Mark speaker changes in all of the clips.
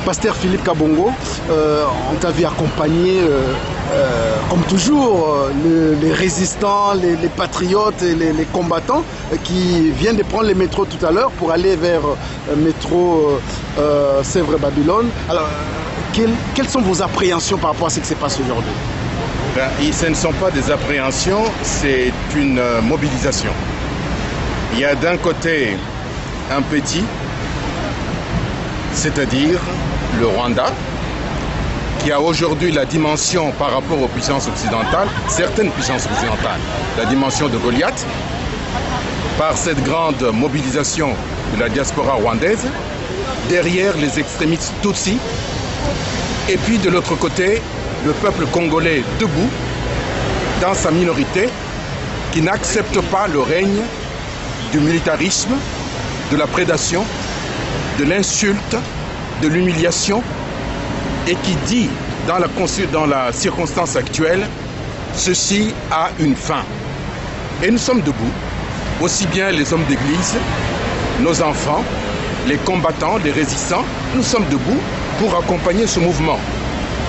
Speaker 1: Pasteur Philippe Kabongo, on t'a vu accompagner, comme toujours, les résistants, les patriotes et les combattants qui viennent de prendre les métros tout à l'heure pour aller vers métro Sèvres-Babylone. Alors, quelles sont vos appréhensions par rapport à ce qui se passe aujourd'hui?
Speaker 2: Ce ne sont pas des appréhensions, c'est une mobilisation. Il y a d'un côté un petit, c'est-à-dire le Rwanda, qui a aujourd'hui la dimension par rapport aux puissances occidentales, certaines puissances occidentales, la dimension de Goliath, par cette grande mobilisation de la diaspora rwandaise, derrière les extrémistes Tutsis, et puis de l'autre côté, le peuple congolais debout, dans sa minorité, qui n'accepte pas le règne du militarisme, de la prédation, de l'insulte, de l'humiliation, et qui dit dans la circonstance actuelle, ceci a une fin. Et nous sommes debout, aussi bien les hommes d'église, nos enfants, les combattants, les résistants, nous sommes debout pour accompagner ce mouvement.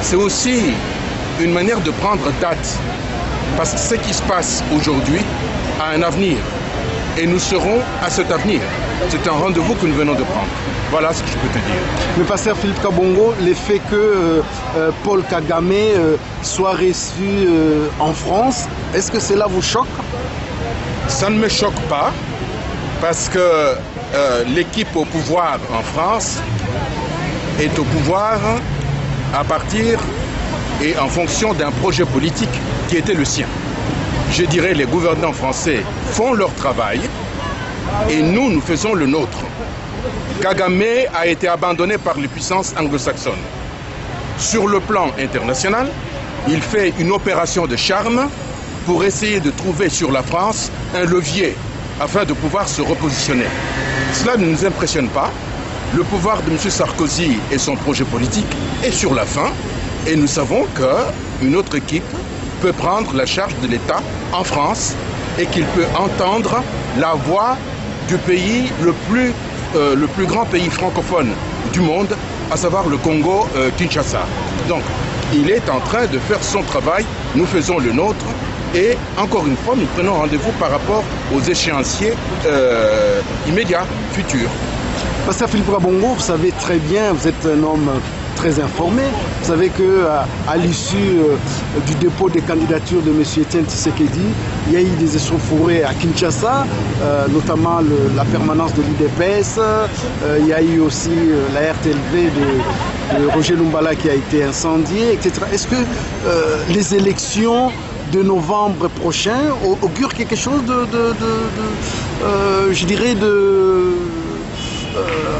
Speaker 2: C'est aussi une manière de prendre date, parce que ce qui se passe aujourd'hui a un avenir. Et nous serons à cet avenir. C'est un rendez-vous que nous venons de prendre. Voilà ce que je peux te dire.
Speaker 1: Le pasteur Philippe Kabongo, le fait que Paul Kagame soit reçu en France, est-ce que cela vous choque?
Speaker 2: Ça ne me choque pas, parce que l'équipe au pouvoir en France est au pouvoir à partir et en fonction d'un projet politique qui était le sien. Je dirais les gouvernants français font leur travail et nous faisons le nôtre. Kagame a été abandonné par les puissances anglo-saxonnes. Sur le plan international, il fait une opération de charme pour essayer de trouver sur la France un levier afin de pouvoir se repositionner. Cela ne nous impressionne pas. Le pouvoir de M. Sarkozy et son projet politique est sur la fin et nous savons qu'une autre équipe peut prendre la charge de l'État en France et qu'il peut entendre la voix du pays le plus grand pays francophone du monde, à savoir le Congo-Kinshasa. Donc, il est en train de faire son travail, nous faisons le nôtre et encore une fois, nous prenons rendez-vous par rapport aux échéanciers immédiats, futurs.
Speaker 1: Pasteur Philippe Kabongo, vous savez très bien, vous êtes un homme très informé. Vous savez qu'à l'issue du dépôt des candidatures de M. Etienne Tshisekedi, il y a eu des échauffourées à Kinshasa, notamment la permanence de l'IDPS. Il y a eu aussi la RTLV de Roger Lumbala qui a été incendiée, etc. Est-ce que les élections de novembre prochain augurent quelque chose je dirais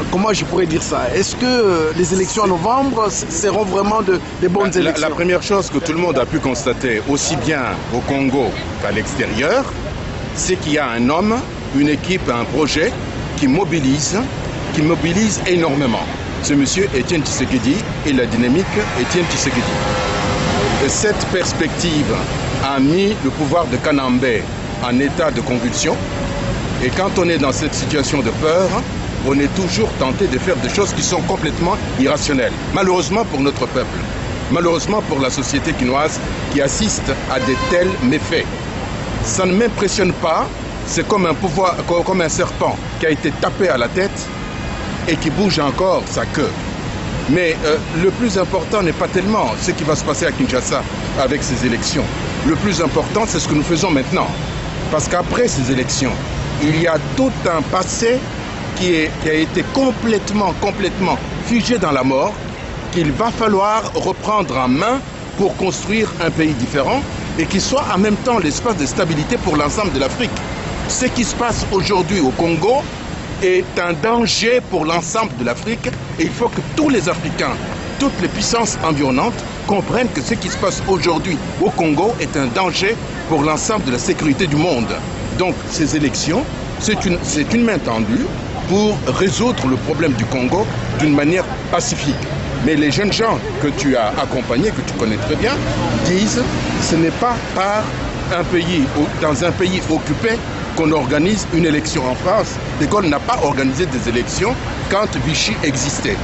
Speaker 1: comment je pourrais dire ça? Est-ce que les élections en novembre seront vraiment des bonnes élections?
Speaker 2: La première chose que tout le monde a pu constater, aussi bien au Congo qu'à l'extérieur, c'est qu'il y a un homme, une équipe, un projet qui mobilise énormément. C'est M. Etienne Tshisekedi et la dynamique Etienne Tshisekedi. Et cette perspective a mis le pouvoir de Kanambé en état de convulsion. Et quand on est dans cette situation de peur, on est toujours tenté de faire des choses qui sont complètement irrationnelles. Malheureusement pour notre peuple, malheureusement pour la société quinoise qui assiste à de tels méfaits. Ça ne m'impressionne pas, c'est comme un serpent qui a été tapé à la tête et qui bouge encore sa queue. Mais le plus important n'est pas tellement ce qui va se passer à Kinshasa avec ces élections. Le plus important, c'est ce que nous faisons maintenant. Parce qu'après ces élections, il y a tout un passé qui a été complètement figé dans la mort, qu'il va falloir reprendre en main pour construire un pays différent et qui soit en même temps l'espace de stabilité pour l'ensemble de l'Afrique. Ce qui se passe aujourd'hui au Congo est un danger pour l'ensemble de l'Afrique et il faut que tous les Africains, toutes les puissances environnantes comprennent que ce qui se passe aujourd'hui au Congo est un danger pour l'ensemble de la sécurité du monde. Donc ces élections, c'est une main tendue pour résoudre le problème du Congo d'une manière pacifique. Mais les jeunes gens que tu as accompagnés, que tu connais très bien, disent que ce n'est pas dans un pays occupé qu'on organise une élection en France. De Gaulle n'a pas organisé des élections quand Vichy existait.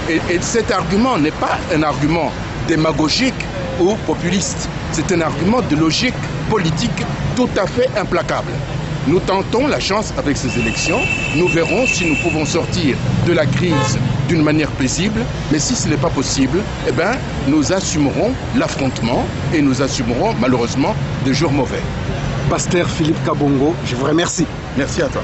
Speaker 2: Et cet argument n'est pas un argument démagogique ou populiste. C'est un argument de logique politique tout à fait implacable. Nous tentons la chance avec ces élections. Nous verrons si nous pouvons sortir de la crise d'une manière paisible. Mais si ce n'est pas possible, eh bien, nous assumerons l'affrontement et nous assumerons malheureusement des jours mauvais.
Speaker 1: Pasteur Philippe Kabongo, je vous remercie.
Speaker 2: Merci à toi.